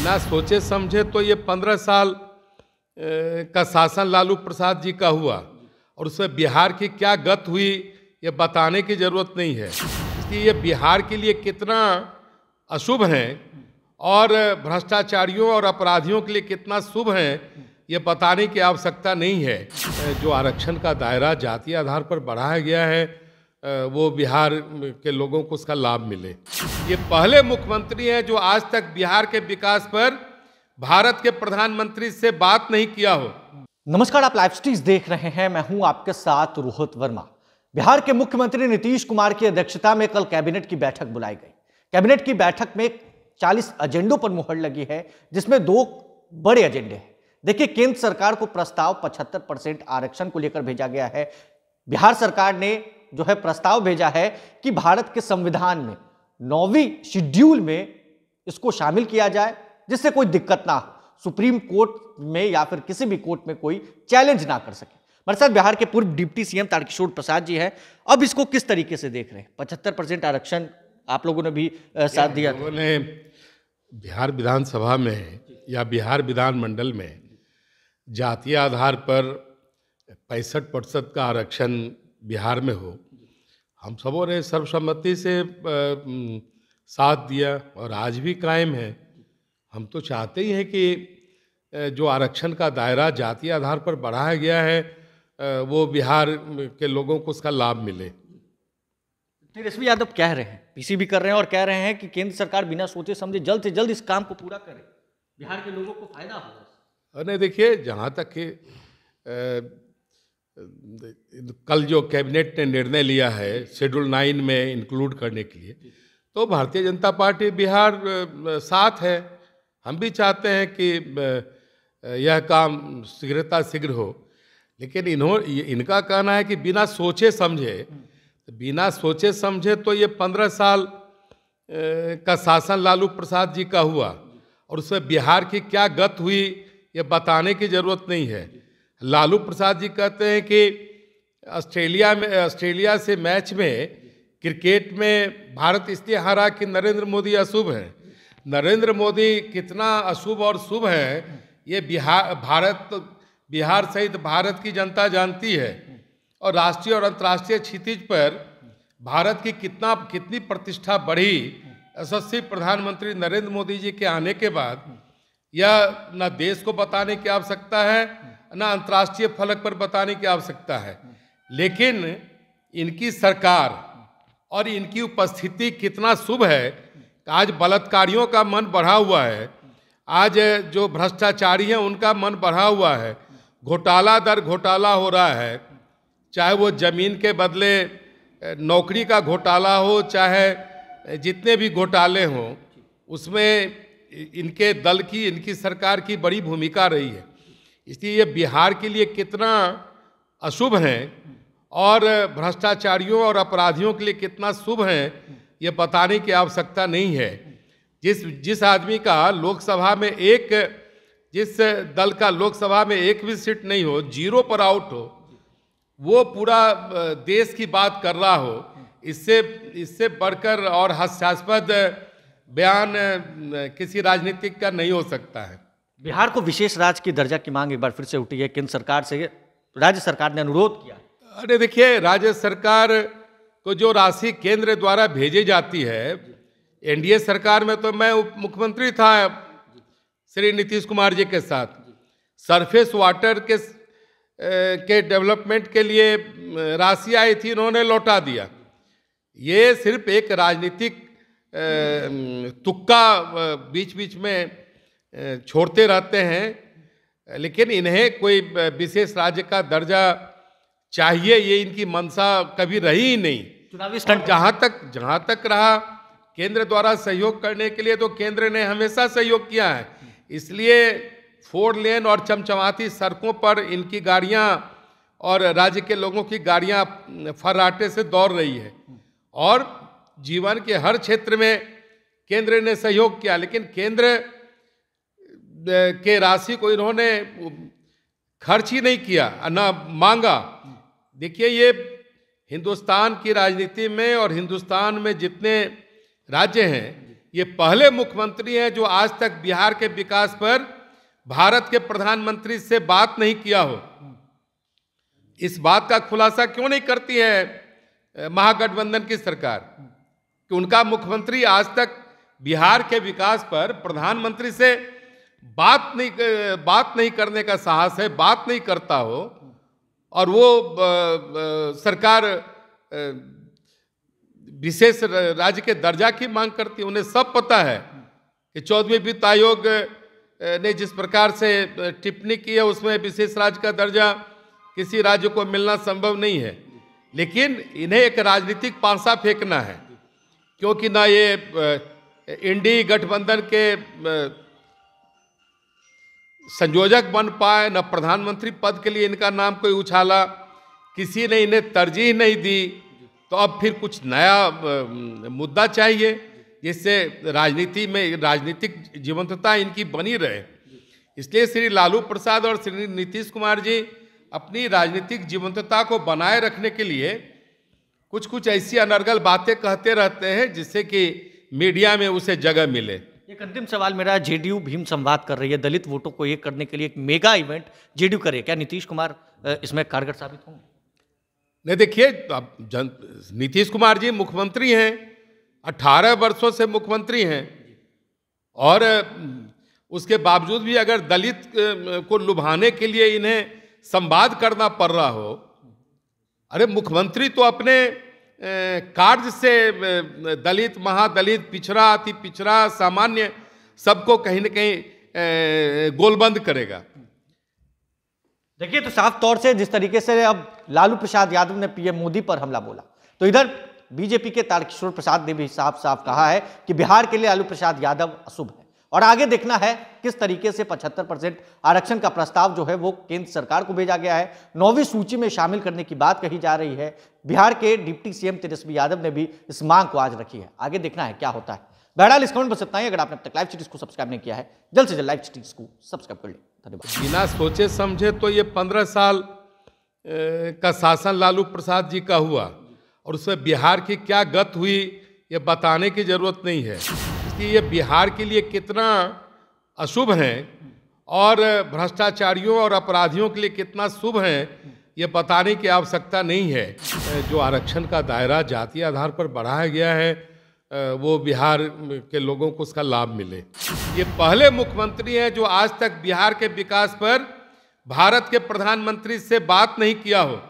बिना सोचे समझे तो ये 15 साल का शासन लालू प्रसाद जी का हुआ और उसमें बिहार की क्या गत हुई ये बताने की ज़रूरत नहीं है। इसलिए ये बिहार के लिए कितना अशुभ है और भ्रष्टाचारियों और अपराधियों के लिए कितना शुभ है ये बताने की आवश्यकता नहीं है। जो आरक्षण का दायरा जातीय आधार पर बढ़ाया गया है वो बिहार के लोगों को उसका लाभ मिले। ये पहले मुख्यमंत्री हैं जो आज तक बिहार के विकास पर भारत के प्रधानमंत्री से बात नहीं किया हो। नमस्कार, आप लाइव स्ट्रीज देख रहे हैं। मैं हूं आपके साथ रोहित वर्मा। बिहार के मुख्यमंत्री नीतीश कुमार की अध्यक्षता में कल कैबिनेट की बैठक बुलाई गई। कैबिनेट की बैठक में 40 एजेंडों पर मुहर लगी है, जिसमें 2 बड़े एजेंडे हैं। देखिए, केंद्र सरकार को प्रस्ताव 75% आरक्षण को लेकर भेजा गया है। बिहार सरकार ने जो है प्रस्ताव भेजा है कि भारत के संविधान में 9वीं शेड्यूल में इसको शामिल किया जाए, जिससे कोई दिक्कत ना हो, सुप्रीम कोर्ट में या फिर किसी भी कोर्ट में कोई चैलेंज ना कर सके। हमारे साथ बिहार के पूर्व डिप्टी सीएम तारकिशोर प्रसाद जी हैं। अब इसको किस तरीके से देख रहे हैं? 75% आरक्षण आप लोगों ने भी साथ दिया। लोगों ने बिहार विधानसभा में या बिहार विधानमंडल में जातीय आधार पर 65% का आरक्षण बिहार में हो, हम सबों ने सर्वसम्मति से साथ दिया और आज भी कायम है। हम तो चाहते ही हैं कि जो आरक्षण का दायरा जातीय आधार पर बढ़ाया गया है वो बिहार के लोगों को उसका लाभ मिले। तेजस्वी यादव कह रहे हैं, पीसी भी कर रहे हैं और कह रहे हैं कि केंद्र सरकार बिना सोचे समझे जल्द से जल्द इस काम को पूरा करे, बिहार के लोगों को फायदा होगा। नहीं, देखिए, जहाँ तक कि कल जो कैबिनेट ने निर्णय लिया है शेड्यूल 9 में इंक्लूड करने के लिए, तो भारतीय जनता पार्टी बिहार साथ है। हम भी चाहते हैं कि यह काम शीघ्र हो, लेकिन इनका कहना है कि बिना सोचे समझे तो ये 15 साल का शासन लालू प्रसाद जी का हुआ और उसमें बिहार की क्या गत हुई ये बताने की ज़रूरत नहीं है। लालू प्रसाद जी कहते हैं कि ऑस्ट्रेलिया से मैच में क्रिकेट में भारत इसलिए हारा कि नरेंद्र मोदी अशुभ हैं। नरेंद्र मोदी कितना अशुभ और शुभ है ये बिहार सहित भारत की जनता जानती है। और राष्ट्रीय और अंतर्राष्ट्रीय क्षितिज पर भारत की कितनी प्रतिष्ठा बढ़ी यशस्वी प्रधानमंत्री नरेंद्र मोदी जी के आने के बाद। यह न देश को बताने की आवश्यकता है न अंतर्राष्ट्रीय फलक पर बताने की आवश्यकता है, लेकिन इनकी सरकार और इनकी उपस्थिति कितना शुभ है। आज बलात्कारियों का मन बढ़ा हुआ है, आज जो भ्रष्टाचारी हैं उनका मन बढ़ा हुआ है, घोटाला दर घोटाला हो रहा है, चाहे वो जमीन के बदले नौकरी का घोटाला हो, चाहे जितने भी घोटाले हों, उसमें इनके दल की, इनकी सरकार की बड़ी भूमिका रही है। इसलिए ये बिहार के लिए कितना अशुभ है और भ्रष्टाचारियों और अपराधियों के लिए कितना शुभ है ये बताने की आवश्यकता नहीं है। जिस आदमी का लोकसभा में जिस दल का लोकसभा में एक भी सीट नहीं हो, 0 पर आउट हो, वो पूरा देश की बात कर रहा हो, इससे बढ़कर और हास्यास्पद बयान किसी राजनीतिक का नहीं हो सकता है। बिहार को विशेष राज्य की दर्जा की मांग एक बार फिर से उठी है। केंद्र सरकार से राज्य सरकार ने अनुरोध किया। अरे देखिए, राज्य सरकार को जो राशि केंद्र द्वारा भेजी जाती है, एनडीए सरकार में तो मैं उप मुख्यमंत्री था श्री नीतीश कुमार जी के साथ, सरफेस वाटर के डेवलपमेंट के लिए राशि आई थी, इन्होंने लौटा दिया। ये सिर्फ एक राजनीतिक तुक्का बीच बीच में छोड़ते रहते हैं, लेकिन इन्हें कोई विशेष राज्य का दर्जा चाहिए ये इनकी मंशा कभी रही ही नहीं। चुनावी स्टंट जहाँ तक रहा केंद्र द्वारा सहयोग करने के लिए, तो केंद्र ने हमेशा सहयोग किया है। इसलिए 4 लेन और चमचमाती सड़कों पर इनकी गाड़ियाँ और राज्य के लोगों की गाड़ियाँ फर्राटे से दौड़ रही है और जीवन के हर क्षेत्र में केंद्र ने सहयोग किया, लेकिन केंद्र के राशि को इन्होंने खर्च ही नहीं किया, न मांगा। देखिए, ये हिंदुस्तान की राजनीति में और हिंदुस्तान में जितने राज्य हैं ये पहले मुख्यमंत्री हैं जो आज तक बिहार के विकास पर भारत के प्रधानमंत्री से बात नहीं किया हो। इस बात का खुलासा क्यों नहीं करती है महागठबंधन की सरकार कि उनका मुख्यमंत्री आज तक बिहार के विकास पर प्रधानमंत्री से बात नहीं करने का साहस है, बात नहीं करता हो, और वो सरकार विशेष राज्य के दर्जा की मांग करती है। उन्हें सब पता है कि 14वें वित्त आयोग ने जिस प्रकार से टिप्पणी की है उसमें विशेष राज्य का दर्जा किसी राज्य को मिलना संभव नहीं है, लेकिन इन्हें एक राजनीतिक पांसा फेंकना है, क्योंकि ना ये इंडी गठबंधन के संयोजक बन पाए, न प्रधानमंत्री पद के लिए इनका नाम कोई उछाला, किसी ने इन्हें तरजीह नहीं दी, तो अब फिर कुछ नया मुद्दा चाहिए जिससे राजनीति में राजनीतिक जीवंतता इनकी बनी रहे। इसलिए श्री लालू प्रसाद और श्री नीतीश कुमार जी अपनी राजनीतिक जीवंतता को बनाए रखने के लिए कुछ कुछ ऐसी अनर्गल बातें कहते रहते हैं जिससे कि मीडिया में उसे जगह मिले। एक अंतिम सवाल मेरा, जेडीयू भीम संवाद कर रही है, दलित वोटों को एक करने के लिए एक मेगा इवेंट जेडीयू करे, क्या नीतीश कुमार इसमें कारगर साबित होंगे? नहीं, देखिए, नीतीश कुमार जी मुख्यमंत्री हैं, 18 वर्षों से मुख्यमंत्री हैं, और उसके बावजूद भी अगर दलित को लुभाने के लिए इन्हें संवाद करना पड़ रहा हो, अरे मुख्यमंत्री तो अपने कार्य से दलित, महादलित, पिछड़ा, अति पिछड़ा, सामान्य सबको कहीं न कहीं गोलबंद करेगा। देखिए, तो साफ तौर से जिस तरीके से अब लालू प्रसाद यादव ने पीएम मोदी पर हमला बोला, तो इधर बीजेपी के तारकिशोर प्रसाद ने भी साफ साफ कहा है कि बिहार के लिए लालू प्रसाद यादव अशुभ है, और आगे देखना है किस तरीके से 75% आरक्षण का प्रस्ताव जो है वो केंद्र सरकार को भेजा गया है, 9वीं सूची में शामिल करने की बात कही जा रही है। बिहार के डिप्टी सीएम तेजस्वी यादव ने भी इस मांग को आज रखी है। आगे देखना है क्या होता है। बहरहाल इस कमेंट बस इतना ही। अगर आपने अब तक लाइव सिटीज को सब्सक्राइब नहीं किया है, जल्द से जल्द लाइव सिटीज को सब्सक्राइब कर ले। धन्यवाद। बिना सोचे समझे तो ये 15 साल का शासन लालू प्रसाद जी का हुआ, और उसमें बिहार की क्या गत हुई ये बताने की जरूरत नहीं है। इसलिए ये बिहार के लिए कितना अशुभ है और भ्रष्टाचारियों और अपराधियों के लिए कितना शुभ है ये बताने की आवश्यकता नहीं है। जो आरक्षण का दायरा जातीय आधार पर बढ़ाया गया है वो बिहार के लोगों को उसका लाभ मिले। ये पहले मुख्यमंत्री हैं जो आज तक बिहार के विकास पर भारत के प्रधानमंत्री से बात नहीं किया हो।